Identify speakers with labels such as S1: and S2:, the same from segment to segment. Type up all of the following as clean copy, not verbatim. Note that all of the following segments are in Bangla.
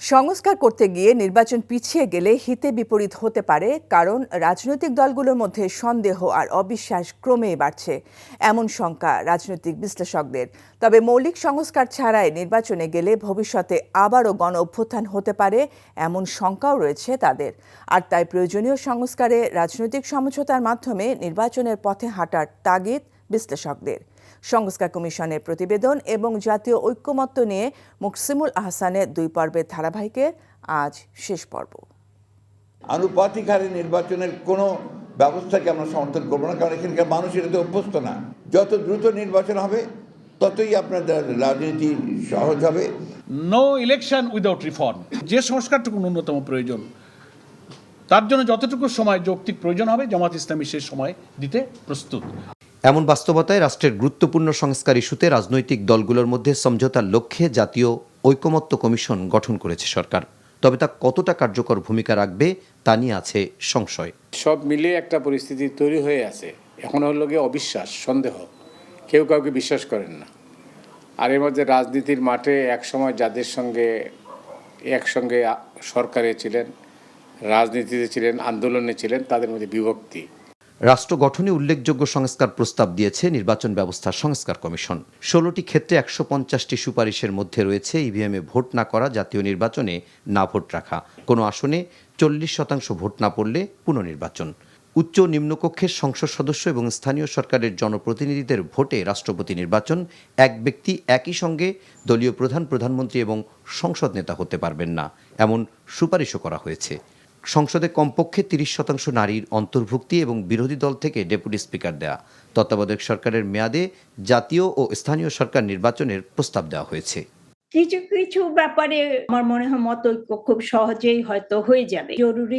S1: সংস্কার করতে গিয়ে নির্বাচন পিছিয়ে গেলে হিতে বিপরীত হতে পারে, কারণ রাজনৈতিক দলগুলোর মধ্যে সন্দেহ আর অবিশ্বাস ক্রমেই বাড়ছে, এমন শঙ্কা রাজনৈতিক বিশ্লেষকদের। তবে মৌলিক সংস্কার ছাড়াই নির্বাচনে গেলে ভবিষ্যতে আবারও গণ অভ্যুত্থান হতে পারে, এমন শঙ্কাও রয়েছে তাদের। আর তাই প্রয়োজনীয় সংস্কারে রাজনৈতিক সমঝোতার মাধ্যমে নির্বাচনের পথে হাঁটার তাগিদ বিশ্লেষকদের। সংস্কার কমিশনের প্রতিবেদন এবং জাতীয় ঐক্যমত্য নিয়ে মুকসিমুল আহসানের 2 পর্বের ধারাবাহিকের আজ শেষ পর্ব।
S2: আনুপাতিক হারে নির্বাচনের কোনো ব্যবস্থাকে আমরা সমর্থন করবো না, কারণ এখানকার মানুষ এটাতে অভ্যস্ত না। যত দ্রুত নির্বাচন হবে ততই আপনাদের রাজনীতি সহজ হবে।
S3: No election without reform. যে সংস্কারটুকু ন্যূনতম প্রয়োজন, তার জন্য যতটুকু সময় যৌক্তিক প্রয়োজন হবে, জামাত ইসলামী সে সময় দিতে প্রস্তুত।
S4: এমন বাস্তবতায় রাষ্ট্রের গুরুত্বপূর্ণ সংস্কার ইস্যুতে রাজনৈতিক দলগুলোর মধ্যে সমঝোতার লক্ষ্যে জাতীয় ঐকমত্য কমিশন গঠন করেছে সরকার। তবে তা কতটা কার্যকর ভূমিকা রাখবে তা নিয়ে আছে সংশয়।
S5: সব মিলিয়ে একটা পরিস্থিতি তৈরি হয়ে আছে। এখন হলো গিয়ে অবিশ্বাস, সন্দেহ, কেউ কাউকে বিশ্বাস করেন না। আর এর মধ্যে রাজনীতির মাঠে একসময় যাদের সঙ্গে একসঙ্গে সরকারে ছিলেন, রাজনীতিতে ছিলেন, আন্দোলনে ছিলেন, তাদের মধ্যে বিভক্তি।
S4: রাষ্ট্র গঠনে উল্লেখযোগ্য সংস্কার প্রস্তাব দিয়েছে নির্বাচন ব্যবস্থা সংস্কার কমিশন। 16টি ক্ষেত্রে 150টি সুপারিশের মধ্যে রয়েছে ইভিএমে ভোট না করা, জাতীয় নির্বাচনে না ভোট রাখা, কোনো আসনে 40% ভোট না পড়লে পুনর্নির্বাচন, উচ্চ নিম্নকক্ষের সংসদ সদস্য এবং স্থানীয় সরকারের জনপ্রতিনিধিদের ভোটে রাষ্ট্রপতি নির্বাচন, এক ব্যক্তি একই সঙ্গে দলীয় প্রধান, প্রধানমন্ত্রী এবং সংসদ নেতা হতে পারবেন না, এমন সুপারিশও করা হয়েছে। সংসদে কমপক্ষে 30% নারীর অন্তর্ভুক্তি এবং বিরোধী দল থেকে ডেপুটি স্পিকার দেয়া, তত্ত্বাবধায়ক সরকারের মেয়াদে জাতীয় ও স্থানীয় সরকার নির্বাচনের প্রস্তাব দেওয়া হয়েছে।
S6: কিছু কিছু ব্যাপারে আমার মনে হয় মত ঐক্য খুব সহজেই হয়তো হয়ে যাবে। জরুরি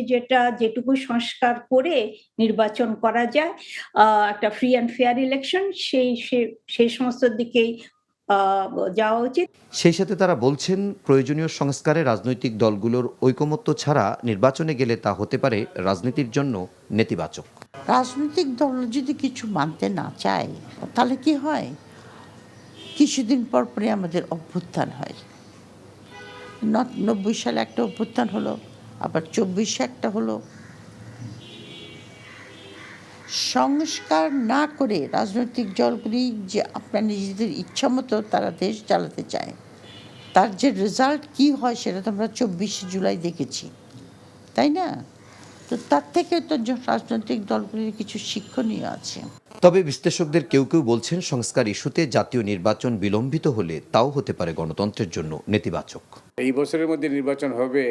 S6: যেটুকু সংস্কার করে নির্বাচন করা যায়, একটা ফ্রি অ্যান্ড ফেয়ার ইলেকশন, সেই সমস্ত দিকেই যাওয়া উচিত।
S4: সেই সাথে তারা বলছেন, প্রয়োজনীয় সংস্কারে রাজনৈতিক দলগুলোর ঐকমত্য ছাড়া নির্বাচনে গেলে তা হতে পারে রাজনীতির জন্য নেতিবাচক।
S7: রাজনৈতিক দল যদি কিছু মানতে না চায় তাহলে কি হয়? কিছুদিন পর পরে আমাদের অভ্যুত্থান হয়। 90 সালে একটা অভ্যুত্থান হলো, আবার 24 একটা হলো। সংস্কার না করে রাজনৈতিক দলগুলি যে আপনার নিজেদের ইচ্ছা মতো তারা দেশ চালাতে চায়, তার যে রেজাল্ট কি হয় সেটা তো আমরা 24 জুলাই দেখেছি, তাই না? তো তার থেকে তো রাজনৈতিক দলগুলির কিছু শিক্ষণীয় আছে।
S4: তবে বিশ্লেষকদের কেউ কেউ বলছেন, সংস্কার ইস্যুতে জাতীয় নির্বাচন বিলম্বিত হলে তাও হতে পারে গণতন্ত্রের জন্য নেতিবাচক।
S5: এই বছরের মধ্যে নির্বাচন হবে,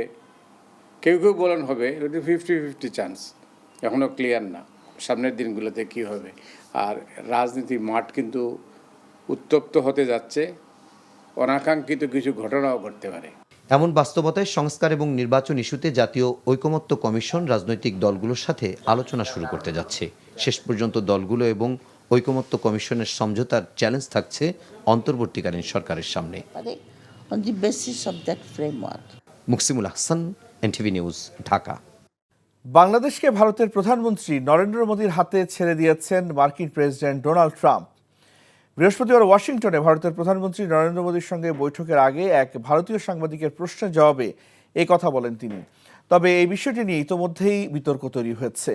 S5: কেউ কেউ বলেন হবে, 50-50 চান্স, এখনও ক্লিয়ার না সামনের দিনগুলোতে কি হবে। আর রাজনীতির মাঠ কিন্তু উত্তপ্ত হতে যাচ্ছে, অনাকাঙ্ক্ষিত কিছু ঘটনাও ঘটতে পারে।
S4: এমন বাস্তবতায় সংস্কার এবং নির্বাচন ইস্যুতে জাতীয় ঐকমত্য কমিশন রাজনৈতিক দলগুলোর সাথে আলোচনা শুরু করতে যাচ্ছে। শেষ পর্যন্ত দলগুলো এবং ঐকমত্য কমিশনের সমঝোতার চ্যালেঞ্জ থাকছে অন্তর্বর্তীকালীন সরকারের সামনে। Muksimul Ahsan, NTV news, Dhaka.
S8: বাংলাদেশকে ভারতের প্রধানমন্ত্রী নরেন্দ্র মোদীর হাতে ছেড়ে দিয়েছেন মার্কিন প্রেসিডেন্ট ডোনাল্ড ট্রাম্প। বৃহস্পতিবার ওয়াশিংটনে ভারতের প্রধানমন্ত্রী নরেন্দ্র মোদীর সঙ্গে বৈঠকের আগে এক ভারতীয় সাংবাদিকের প্রশ্নের জবাবে এই কথা বলেন তিনি। তবে এই বিষয়টি নিয়ে ইতোমধ্যেই বিতর্ক তৈরি হয়েছে।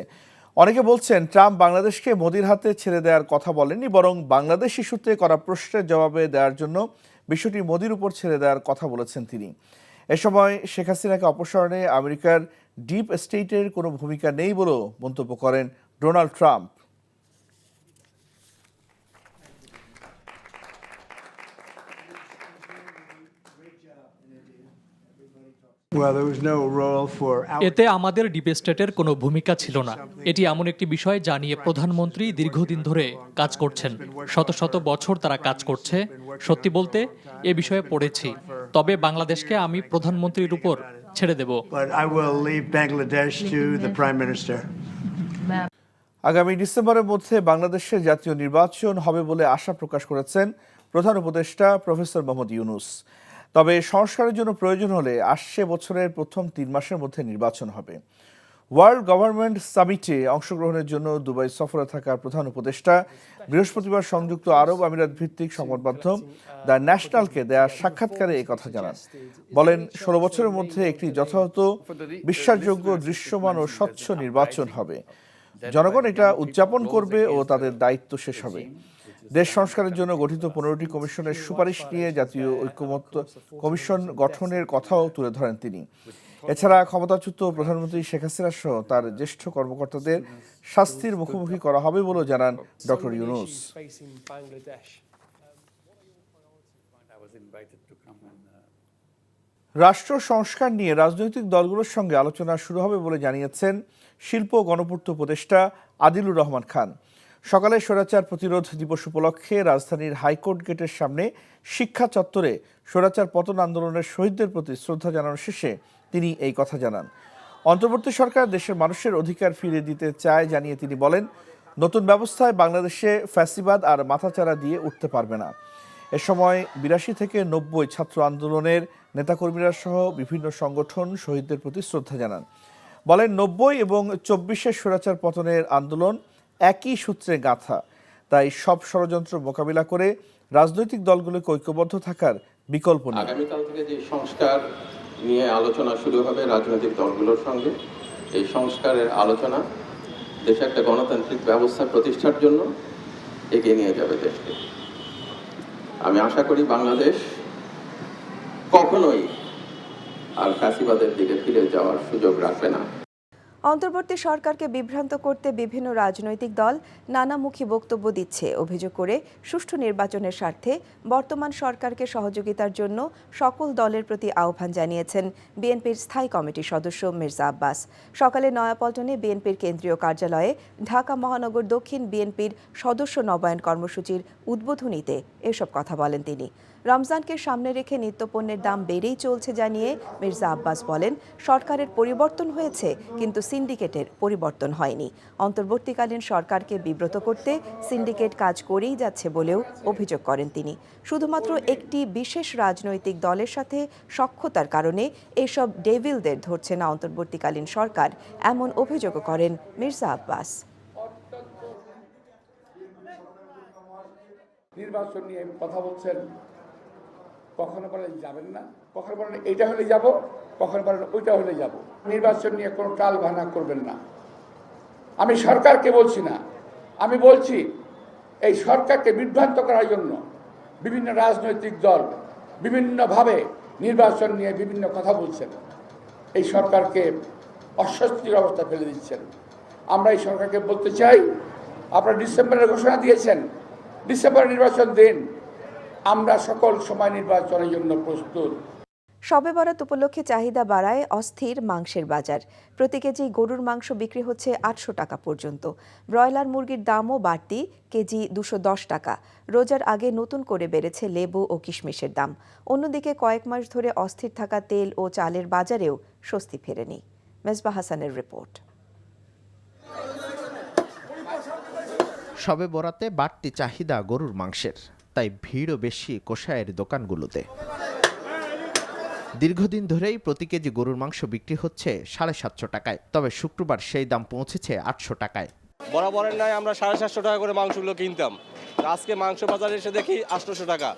S8: অনেকে বলছেন, ট্রাম্প বাংলাদেশকে মোদীর হাতে ছেড়ে দেওয়ার কথা বলেননি, বরং বাংলাদেশ ইস্যুতে করা প্রশ্নের জবাবে দেওয়ার জন্য বিষয়টি মোদীর উপর ছেড়ে দেওয়ার কথা বলেছেন তিনি। এ সময় শেখ হাসিনাকে অপসারণে আমেরিকার ডিপ স্টেটের কোনো ভূমিকা নেই বলেও মন্তব্য করেন ডোনাল্ড ট্রাম্প।
S9: এতে আমাদের ডিপ স্টেটের কোনো ভূমিকা ছিল না। এটি এমন একটি বিষয় যা নিয়ে প্রধানমন্ত্রী দীর্ঘদিন ধরে কাজ করছেন। শত শত বছর তারা কাজ করছে। সত্যি বলতে এ বিষয়ে পড়েছি, তবে বাংলাদেশকে আমি প্রধানমন্ত্রীর উপর ছেড়ে দেব।
S8: আগামী ডিসেম্বরের মধ্যে বাংলাদেশের জাতীয় নির্বাচন হবে বলে আশা প্রকাশ করেছেন প্রধান উপদেষ্টা প্রফেসর মোহাম্মদ ইউনূস। তবে সংস্কারের জন্য প্রয়োজন হলে আসছে বছরের প্রথম 3 মাসের মধ্যে নির্বাচন হবে। ওয়ার্ল্ড গভর্নমেন্ট সামিটে অংশগ্রহণের জন্য দুবাই সফরে থাকা প্রধান উপদেষ্টা বৃহস্পতিবার সংযুক্ত আরব আমিরাত ভিত্তিক সংবাদ মাধ্যম দ্য ন্যাশনালকে দেয়া সাক্ষাৎকারে এই কথা জানান। বলেন, 16 বছরের মধ্যে একটি যথাযথ, বিশ্বাসযোগ্য, দৃশ্যমান ও স্বচ্ছ নির্বাচন হবে। জনগণ এটা উদযাপন করবে ও তাদের দায়িত্ব শেষ হবে। দেশ সংস্কারের জন্য গঠিত 15টি কমিশনের সুপারিশ নিয়ে জাতীয় ঐকমত্য কমিশন গঠনের কথাও তুলে ধরেন তিনি। এছাড়া ক্ষমতাচ্যুত প্রধানমন্ত্রী শেখ হাসিনা সহ তার জ্যেষ্ঠ কর্মকর্তাদের শাস্তির মুখোমুখি করা হবে বলেও জানান ডক্টর ইউনূস। রাষ্ট্র সংস্কার নিয়ে রাজনৈতিক দলগুলোর সঙ্গে আলোচনা শুরু হবে বলে জানিয়েছেন শিল্প ও গণপূর্ত উপদেষ্টা আদিলুর রহমান খান। সকালে স্বৈরাচার প্রতিরোধ দিবস উপলক্ষে রাজধানীর হাইকোর্ট গেটের সামনে শিক্ষা চত্বরে স্বৈরাচার পতন আন্দোলনের শহীদদের প্রতি শ্রদ্ধা জানানোর শেষে তিনি এই কথা জানান। অন্তর্বর্তী সরকার দেশের মানুষের অধিকার ফিরিয়ে দিতে চায় জানিয়ে তিনি বলেন, নতুন ব্যবস্থায় বাংলাদেশে ফ্যাসিবাদ আর মাথাচাড়া দিয়ে উঠতে পারবে না। এ সময় 82 থেকে 90 ছাত্র আন্দোলনের নেতাকর্মীরা সহ বিভিন্ন সংগঠন শহীদদের প্রতি শ্রদ্ধা জানান। বলেন, 90 এবং 24-এর স্বৈরাচার পতনের আন্দোলন একই সূত্রে গাঁথা, তাই সব ষড়যন্ত্র মোকাবিলা করে রাজনৈতিক দলগুলোকে ঐক্যবদ্ধ থাকার বিকল্প নেই।
S10: আগামীকাল থেকে যে সংস্কার নিয়ে আলোচনা শুরু হবে রাজনৈতিক দলগুলোর সঙ্গে, এই সংস্কারের আলোচনা দেশে একটা গণতান্ত্রিক ব্যবস্থা প্রতিষ্ঠার জন্য এগিয়ে নিয়ে যাবে দেশকে। আমি আশা করি বাংলাদেশ কখনোই আর ফ্যাসিবাদের দিকে ফিরে যাওয়ার সুযোগ রাখবে না।
S11: অন্তর্বর্তী সরকারকে বিভ্রান্ত করতে বিভিন্ন রাজনৈতিক দল নানামুখী বক্তব্য দিচ্ছে অভিযোগ করে সুষ্ঠু নির্বাচনের স্বার্থে বর্তমান সরকারকে সহযোগিতার জন্য সকল দলের প্রতি আহ্বান জানিয়েছেন বিএনপির স্থায়ী কমিটির সদস্য মির্জা আব্বাস। সকালে নয়াপল্টনে বিএনপির কেন্দ্রীয় কার্যালয়ে ঢাকা মহানগর দক্ষিণ বিএনপির সদস্য নবায়ন কর্মসূচির উদ্বোধনীতে এসব কথা বলেন তিনি। রমজানকে সামনে রেখে নিত্যপণ্যের দাম বেড়েই চলছে জানিয়ে মির্জা আব্বাস বলেন, সরকারের পরিবর্তন হয়েছে কিন্তু সিন্ডিকেটের পরিবর্তন হয়নি। অন্তর্বর্তীকালীন সরকারকে বিব্রত করতে সিন্ডিকেট কাজ করেই যাচ্ছে বলেও অভিযোগ করেন তিনি। শুধুমাত্র একটি বিশেষ রাজনৈতিক দলের সাথে সখ্যতার কারণে এসব ডেভিলদের ধরছে না অন্তর্বর্তীকালীন সরকার, এমন অভিযোগও করেন মির্জা আব্বাস।
S12: নির্বাচন নিয়ে কথা বলছেন, কখনো বলেন যাবেন না, কখনো বলেন এইটা হলে যাব, কখনো বলেন ওইটা হলে যাব। নির্বাচন নিয়ে কোনো টাল ভাঙা করবেন না। আমি সরকারকে বলছি না, আমি বলছি এই সরকারকে বিভ্রান্ত করার জন্য বিভিন্ন রাজনৈতিক দল বিভিন্নভাবে নির্বাচন নিয়ে বিভিন্ন কথা বলছেন, এই সরকারকে অস্বস্তির অবস্থা ফেলে দিচ্ছেন। আমরা এই সরকারকে বলতে চাই, আপনারা ডিসেম্বরের ঘোষণা দিয়েছেন, ডিসেম্বরে নির্বাচন দিন, আমরা সকল সময় নির্বাচনের জন্য প্রস্তুত।
S11: শবে বরাত উপলক্ষে চাহিদা বাড়ায় অস্থির মাংসের বাজার। প্রতি কেজি গরুর মাংস বিক্রি হচ্ছে 800 টাকা পর্যন্ত। ব্রয়লার মুরগির দামও বাড়তি, কেজি 210 টাকা। রোজার আগে নতুন করে বেড়েছে লেবু ও কিশমিশের দাম। অন্যদিকে কয়েক মাস ধরে অস্থির থাকা তেল ও চালের বাজারেও স্বস্তি ফেরেনি। মেজবাহ হাসানের রিপোর্ট।
S13: শবে বরাতে বাড়তি চাহিদা গরুর মাংসের, তাই ভিড়ও বেশি কষায়ের দোকানগুলোতে। দীর্ঘদিন ধরেই প্রতি কেজি গরুর মাংস বিক্রি হচ্ছে 750 টাকায়, তবে শুক্রবার সেই দাম পৌঁছেছে 800 টাকায়।
S14: বরাবরের নয় আমরা 750 টাকা করে মাংসগুলো কিনতাম, আজকে মাংস বাজারে এসে দেখি 800 টাকা।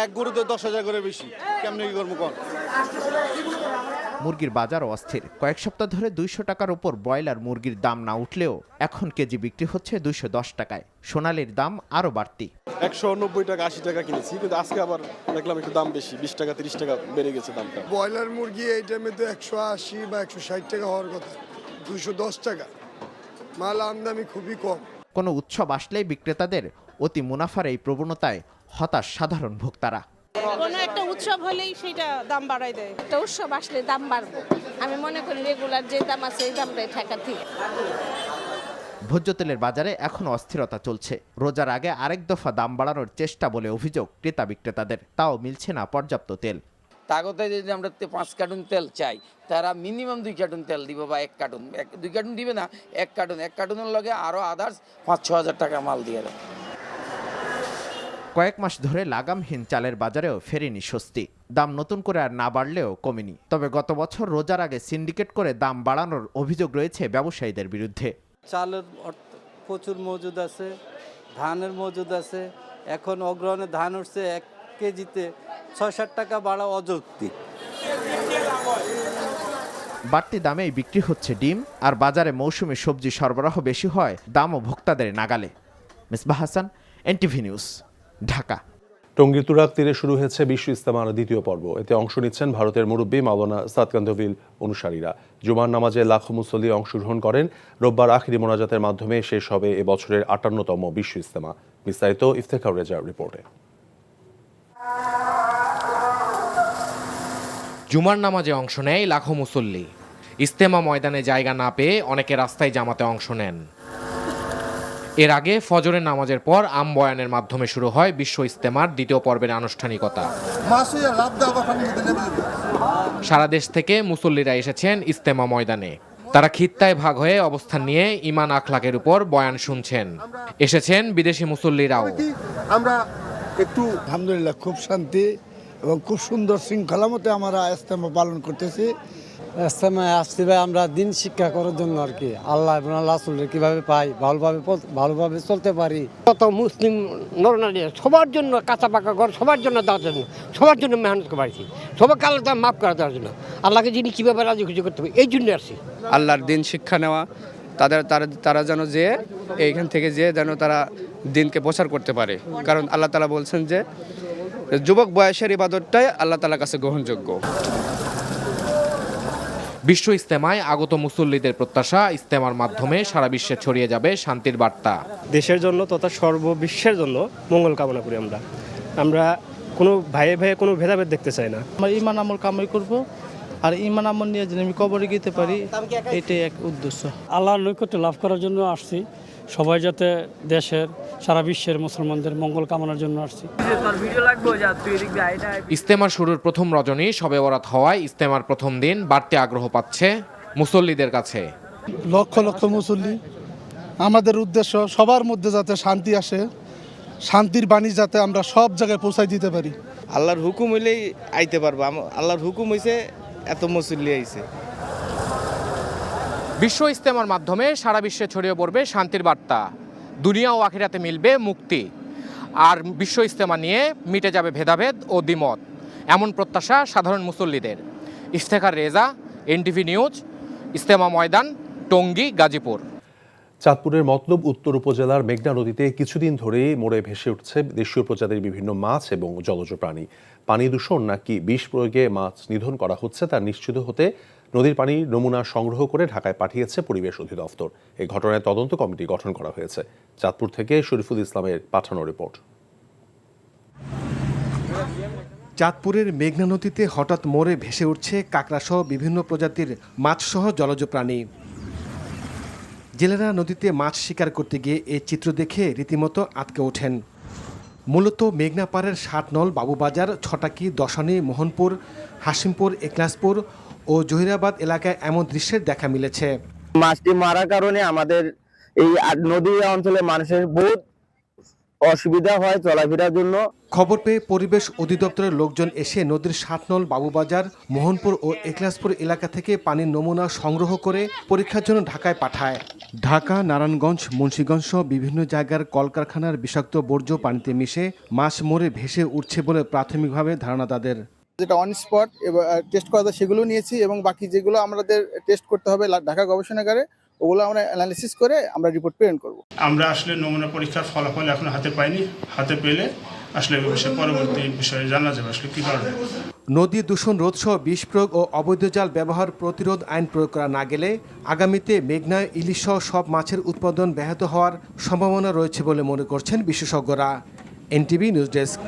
S14: এক গরুতে 10,000 করে বেশি, কেমনে কি করবো কোন?
S13: মুরগির বাজারও অস্থির। কয়েক সপ্তাহ ধরে 200 টাকার উপর ব্রয়লার মুরগির দাম না উঠলেও এখন কেজি বিক্রি হচ্ছে 210 টাকায়। সোনালির দাম আরও বাড়তি।
S14: 190 টাকা 80 টাকা কিনেছি, কিন্তু আজকে আবার দেখলাম একটু দাম বেশি, 20 টাকা 30 টাকা বেড়ে গেছে দামটা।
S15: ব্রয়লার মুরগি এই টাইমে তো 180 বা 160 টাকা হওয়ার কথা, 210 টাকা। মাল আমদানি খুবই কম।
S13: কোনো উৎসব আসলেই বিক্রেতাদের অতি মুনাফার এই প্রবণতায় হতাশ সাধারণ ভোক্তারা।
S16: কোনো একটা উৎসব হলেই সেটা দাম বাড়াই দেয়। একটা উৎসব আসলে দাম বাড়বে, আমি মনে করি রেগুলার যে দাম আছে এই দামটাই থাকা ঠিক।
S13: ভোজ্য তেলের বাজারে এখনো অস্থিরতা চলছে। রোজার আগে আরেক দফা দাম বাড়ানোর চেষ্টা বলে অভিযোগ ক্রেতা বিক্রেতাদের, তাও মিলছে না পর্যাপ্ত তেল।
S17: তাগতে যদি আমরা 5 কার্টুন তেল চাই, তারা মিনিমাম 2 কার্টুন তেল দিব, বা 1 কার্টুন, 2 কার্টুন দিবে না, 1 কার্টুনের লগে আরও আদার্স 5-6 হাজার টাকা মাল দিয়ে দেয়।
S13: কয়েক মাস ধরে লাগামহীন চালের বাজারেও ফেরেনি স্বস্তি। দাম নতুন করে আর না বাড়লেও কমেনি। তবে গত বছর রোজার আগে সিন্ডিকেট করে দাম বাড়ানোর অভিযোগ রয়েছে ব্যবসায়ীদের বিরুদ্ধে।
S18: চালের প্রচুর মজুদ আছে, ধানের মজুদ আছে। এখন অগ্রহণে ধান উঠছে 1 কেজিতে ৬-৭ টাকা বাড়া অযৌক্তিক।
S13: বাড়তি দামেই বিক্রি হচ্ছে ডিম, আর বাজারে মৌসুমী সবজি সরবরাহ বেশি হয়, দামও ভোক্তাদের নাগালে। Misbah Hasan, NTV news, Dhaka.
S19: টঙ্গীর তুরাগ তীরে শুরু হয়েছে বিশ্ব ইজতেমার দ্বিতীয় পর্ব। এতে অংশ নিচ্ছেন ভারতের মুরব্বী মাওলানা সাদ কান্দভিল অনুসারীরা। জুমার নামাজে লাখো মুসল্লি অংশগ্রহণ করেন। রোববার আখিরি মোনাজাতের মাধ্যমে শেষ হবে এবছরের 58তম বিশ্ব ইজতেমা। বিস্তারিত ইফতেখার রেজার রিপোর্টে।
S20: জুমার নামাজে অংশ নেয় লাখো মুসল্লি। ইজতেমা ময়দানে জায়গা না পেয়ে অনেকে রাস্তায় জামাতে অংশ নেন। এর আগে ফজরের নামাজের পর আম বয়ানের মাধ্যমে শুরু হয় বিশ্ব ইজতেমার দ্বিতীয় পর্বের আনুষ্ঠানিকতা। সারা দেশ থেকে মুসল্লিরা এসেছেন ইজতেমা ময়দানে। তারা খিত্তায় ভাগ হয়ে অবস্থান নিয়ে ঈমান আখলাকের উপর বয়ান শুনছেন। এসেছেন বিদেশি মুসল্লিরাও।
S15: আমরা একটু আলহামদুলিল্লাহ খুব শান্তি এবং খুব সুন্দর শৃঙ্খলা মতে আমরা ইজতেমা পালন করতেছি।
S18: ইজতেমায় আসছি ভাই আমরা দিন শিক্ষা করার জন্য আর কি, আল্লাহ এবং আল্লাহ রাসূলের কিভাবে পাই, ভালোভাবে চলতে পারি।
S21: কত মুসলিম নরনারী সবার জন্য কাঁচা পাকা ঘর, সবার জন্য দেওয়ার জন্য, সবার জন্য মেহনত করেছি, সবাইকে আল্লাহ তাআলা মাফ করে দেওয়ার জন্য, আল্লাহকে যিনি কীভাবে রাজি খুশি করতে হবে এই জন্য আসছি।
S22: আল্লাহর দিন শিক্ষা নেওয়া, তারা যেন যে এইখান থেকে যেন তারা দিনকে প্রচার করতে পারে। কারণ আল্লাহ তাআলা বলছেন যে যুবক বয়সের ইবাদতটাই আল্লাহ তাআলার কাছে গ্রহণযোগ্য।
S20: বিশ্ব ইজতেমায় আগত মুসল্লিদের প্রত্যাশা, ইজতেমার মাধ্যমে সারা বিশ্বে ছড়িয়ে যাবে শান্তির বার্তা।
S23: দেশের জন্য তথা সর্ববিশ্বের জন্য মঙ্গল কামনা করি। আমরা কোনো ভাইয়ে কোনো ভেদাভেদ দেখতে চাই না।
S24: আমরা ঈমান আমল কামাই করব, আর ঈমান আমল নিয়ে যদি আমি কবরে গেতে পারি, এটাই এক উদ্দেশ্য।
S25: আল্লাহর নৈকট্য লাভ করার জন্য আসছি। সবাই যাতে দেশের সারা বিশ্বের মুসলমানদের মঙ্গল কামনার জন্য আসছি।
S20: ইজতেমার শুরুর প্রথম রজনী শবে বরাত হওয়ায় ইজতেমার প্রথম দিন বাড়তি আগ্রহ পাচ্ছে মুসল্লিদের কাছে।
S26: লক্ষ লক্ষ মুসল্লি, আমাদের উদ্দেশ্য সবার মধ্যে যাতে শান্তি আসে, শান্তির বাণী যাতে আমরা সব জায়গায় পৌঁছাই দিতে পারি।
S22: আল্লাহর হুকুম হইলেই আইতে পারবো। আল্লাহর হুকুম হইছে এত মুসল্লি আইছে।
S20: বিশ্ব ইজতেমার মাধ্যমে সারা বিশ্বে ছড়িয়ে পড়বে শান্তির বার্তা। দুনিয়া ও আখিরাতে মিলবে মুক্তি। আর বিশ্ব ইজতেমা নিয়ে মিটে যাবে ভেদাভেদ ও দ্বিমত, এমন প্রত্যাশা সাধারণ মুসল্লিদের। ইফতেখার রেজা, এনটিভি নিউজ, ইজতেমা ময়দান, টঙ্গী, গাজীপুর।
S19: চাঁদপুরের মতলব উত্তর উপজেলার মেঘনা নদীতে কিছুদিন ধরেই মরে ভেসে উঠছে দেশীয় প্রজাতির বিভিন্ন মাছ এবং জলজ প্রাণী। পানি দূষণ নাকি বিষ প্রয়োগে মাছ নিধন করা হচ্ছে তা নিশ্চিত হতে নদীর পানির নমুনা সংগ্রহ করে ঢাকায় পাঠিয়েছে পরিবেশ অধিদপ্তর। এই ঘটনায় তদন্ত কমিটি গঠন করা হয়েছে। চাঁদপুর থেকে শরীফুল ইসলামের পাঠানো রিপোর্ট।
S27: চাঁদপুরের মেঘনা নদীতে হঠাৎ মরে ভেসে উঠছে কাঁকড়াসহ বিভিন্ন প্রজাতির মাছসহ জলজ প্রাণী। জেলেরা নদীতে মাছ শিকার করতে গিয়ে এই চিত্র দেখে রীতিমতো আটকে ওঠেন। মূলত মেঘনা পাড়ের ৬০ নল বাবুবাজার, ছটাকি, দশানী, মোহনপুর, হাসিমপুর, একলাসপুর ও জহিরাবাদ এলাকায় এমন দৃশ্যের দেখা মিলেছে।
S28: মাছটি মারার কারণে আমাদের এই নদী অঞ্চলে মানুষের বহুত অসুবিধা হয় চলাফেরার জন্য।
S27: খবর পেয়ে পরিবেশ অধিদপ্তরের লোকজন এসে নদীর ৬০ নল বাবুবাজার, মোহনপুর ও একলাসপুর এলাকা থেকে পানির নমুনা সংগ্রহ করে পরীক্ষার জন্য ঢাকায় পাঠায়। ঢাকা, নারায়ণগঞ্জ, মুন্সিগঞ্জ সহ বিভিন্ন জায়গার কলকারখানার বিষাক্ত বর্জ্য পানিতে মিশে মাছ মরে ভেসে উঠছে বলে প্রাথমিকভাবে ধারণা তাদের।
S29: যেটা অন স্পট টেস্ট করা যায় সেগুলো নিয়েছি, এবং বাকি যেগুলো আমাদের টেস্ট করতে হবে ঢাকা গবেষণাগারে, ওগুলো আমরা অ্যানালিসিস করে আমরা রিপোর্ট প্রেরণ করব।
S30: আমরা আসলে নমুনা পরীক্ষার ফলাফল এখন হাতে পাইনি। হাতে পেলে আসলে পরবর্তী বিষয়ে জানা যাবে আসলে কি কারণে।
S27: নদী দূষণ রোধ সহ বিষ প্রয়োগ ও অবৈধ জাল ব্যবহার প্রতিরোধ আইন প্রয়োগ করা না গেলে আগামীতে মেঘনায় ইলিশ সহ সব মাছের উৎপাদন ব্যাহত হওয়ার সম্ভাবনা রয়েছে বলে মনে করছেন বিশেষজ্ঞরা। NTV news desk.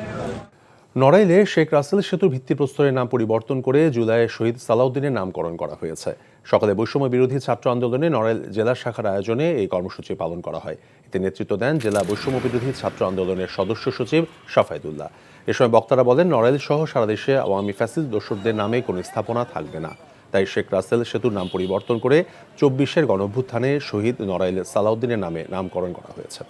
S19: নড়াইলে শেখ রাসেল সেতুর ভিত্তিপ্রস্তরের নাম পরিবর্তন করে জুলাইয়ে শহীদ সালাউদ্দিনের নামকরণ করা হয়েছে। সকালে বৈষম্য বিরোধী ছাত্র আন্দোলনে নড়াইল জেলা শাখার আয়োজনে এই কর্মসূচি পালন করা হয়। এতে নেতৃত্ব দেন জেলা বৈষম্য বিরোধী ছাত্র আন্দোলনের সদস্য সচিব সাফায়েদুল্লাহ। এ সময় বক্তারা বলেন, নড়াইল সহ সারা দেশে আওয়ামী ফ্যাসিস্ট দোসরদের নামে কোনো স্থাপনা থাকবে না। তাই শেখ রাসেল সেতুর নাম পরিবর্তন করে ২৪-এর গণঅভ্যুত্থানে শহীদ নড়াইল সালাউদ্দিনের নামে নামকরণ করা হয়েছে।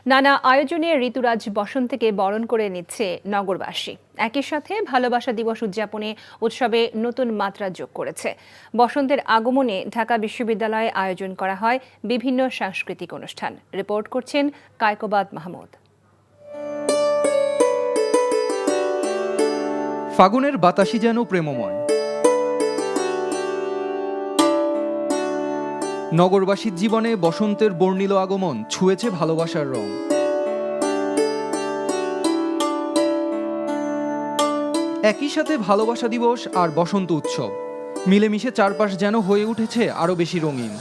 S1: নানা আয়োজনে ঋতুরাজ বসন্তকে বরণ করে নিচ্ছে নগরবাসী। একই সাথে ভালোবাসা দিবস উদযাপনে উৎসবে নতুন মাত্রা যোগ করেছে। বসন্তের আগমনে ঢাকা বিশ্ববিদ্যালয়ে আয়োজন করা হয় বিভিন্ন সাংস্কৃতিক অনুষ্ঠান। রিপোর্ট করছেন কায়কোবাদ মাহমুদ।
S2: ফাগুনের বাতাসই যেন প্রেমময়। নগরবাসীর জীবনে বসন্তের বর্ণিল আগমন ছুঁয়েছে ভালোবাসার রং। একই সাথে ভালোবাসা দিবস আর বসন্ত উৎসব মিলেমিশে চারপাশ যেন হয়ে উঠেছে আরো বেশি রঙিন।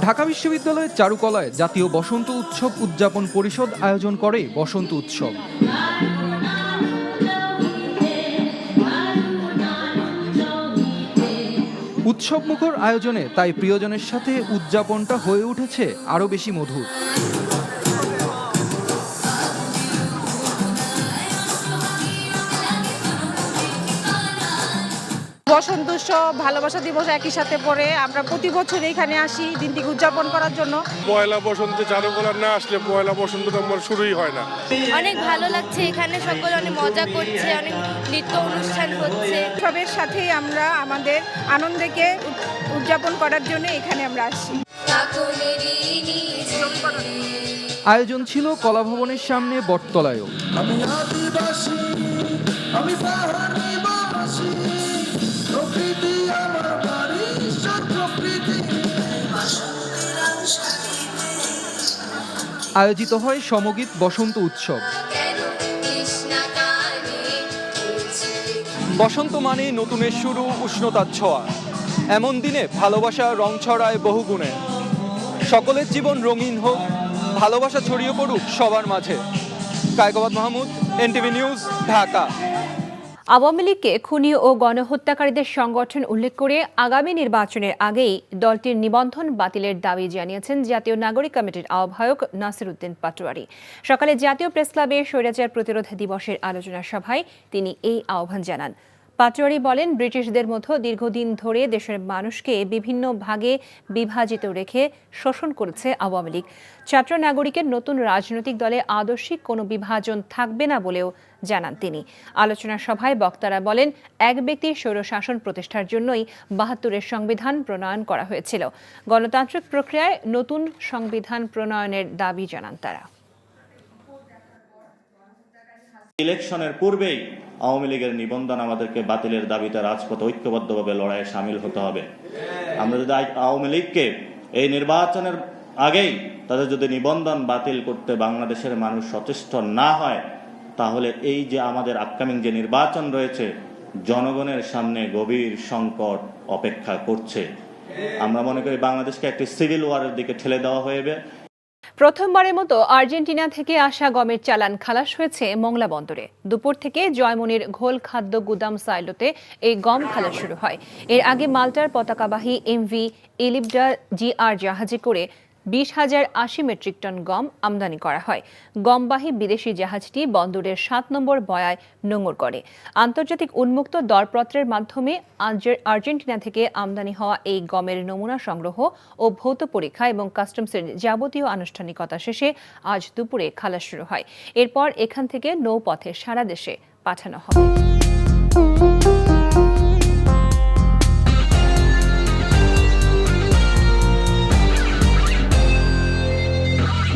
S2: ঢাকা বিশ্ববিদ্যালয়ের চারুকলায় জাতীয় বসন্ত উৎসব উদযাপন পরিষদ আয়োজন করে বসন্ত উৎসব। উৎসবমুখর আয়োজনে তাই প্রিয়জনের সাথে উদযাপনটা হয়ে উঠেছে আরো বেশি মধুর।
S16: বসন্ত উৎসব, ভালোবাসা দিবস একই সাথে পড়ে। আমরা প্রতি বছর এখানে আসি দিনটিকে উদযাপন করার জন্য।
S3: পয়লা বসন্তে চারুকলা না আসলে পয়লা বসন্ত তো আমার শুরুই হয় না।
S4: অনেক ভালো লাগছে, এখানে সকলে অনেক মজা করছে, অনেক নৃত্য অনুষ্ঠান হচ্ছে।
S16: উৎসবের সাথেই আমরা আমাদের আনন্দকে উদযাপন করার জন্য এখানে আমরা আসি।
S2: আয়োজন ছিল কলাভবনের সামনে বটতলায়ও। আয়োজিত হয় সমগীত বসন্ত উৎসব। বসন্ত মানে নতুনের শুরু, উষ্ণতার ছোঁয়া। এমন দিনে ভালোবাসা রং ছড়ায় বহুগুণে। সকলের জীবন রঙিন হোক, ভালোবাসা ছড়িয়ে পড়ুক সবার মাঝে। কায়কোবাদ মাহমুদ, এনটিভি নিউজ, ঢাকা।
S1: আওয়ামী লীগকে খুনি ও গণহত্যাকারীদের সংগঠন উল্লেখ করে আগামী নির্বাচনের আগেই দলটির নিবন্ধন বাতিলের দাবি জানিয়েছেন জাতীয় নাগরিক কমিটির আহ্বায়ক নাসির উদ্দিন পাটোয়ারি। সকালে জাতীয় প্রেসক্লাবে স্বৈরাচার প্রতিরোধ দিবসের আলোচনা সভায় তিনি এই আহ্বান জানান। পাটোয়ারি বলেন, ব্রিটিশদের মতো দীর্ঘদিন ধরে দেশের মানুষকে বিভিন্ন ভাগে বিভাজিত রেখে শোষণ করেছে আওয়ামী লীগ। ছাত্র নাগরিকের নতুন রাজনৈতিক দলে আদর্শিক কোনো বিভাজন থাকবে না বলেও জানান তিনি। আলোচনা সভায় বক্তারা বলেন, এক ব্যক্তির স্বৈরশাসন প্রতিষ্ঠার জন্যই ৭২-এর সংবিধান প্রণয়ন করা হয়েছিল। গণতান্ত্রিক প্রক্রিয়ায় নতুন সংবিধান প্রণয়নের দাবি জানান তারা।
S5: ইলেকশনের পূর্বেই আওয়ামী লীগের নিবন্ধন আমাদেরকে বাতিলের দাবিতে রাজপথে ঐক্যবদ্ধভাবে লড়াইয়ে সামিল হতে হবে। আমরা যদি আওয়ামী লীগকে এই নির্বাচনের আগেই তাদের যদি নিবন্ধন বাতিল করতে বাংলাদেশের মানুষ সচেষ্ট না হয়, তাহলে এই যে আমাদের আপকামিং যে নির্বাচন রয়েছে, জনগণের সামনে গভীর সংকট অপেক্ষা করছে। আমরা মনে করি বাংলাদেশকে একটি সিভিল ওয়ারের দিকে ঠেলে দেওয়া হবে।
S1: প্রথমবারের মতো আর্জেন্টিনা থেকে আসা গমের চালান খালাস হয়েছে মংলা বন্দরে। দুপুর থেকে জয়মনির ঘোল খাদ্য গুদাম সাইলোতে এই গম খালাস শুরু হয়। এর আগে মাল্টার পতাকাবাহী এমভি ইলিবডা জিআর জাহাজে করে 20,080 মেট্রিক টন গম আমদানি করা হয়। গমবাহী বিদেশি জাহাজটি বন্দরের 7 নম্বর বয়ায় নোঙর করে। আন্তর্জাতিক উন্মুক্ত দরপত্রের মাধ্যমে আর্জেন্টিনা থেকে আমদানি হওয়া এই গমের নমুনা সংগ্রহ ও ভৌত পরীক্ষা এবং কাস্টমসের যাবতীয় আনুষ্ঠানিকতা শেষে আজ দুপুরে খালাস শুরু হয়। এরপর এখান থেকে নৌপথে সারা দেশে পাঠানো হবে।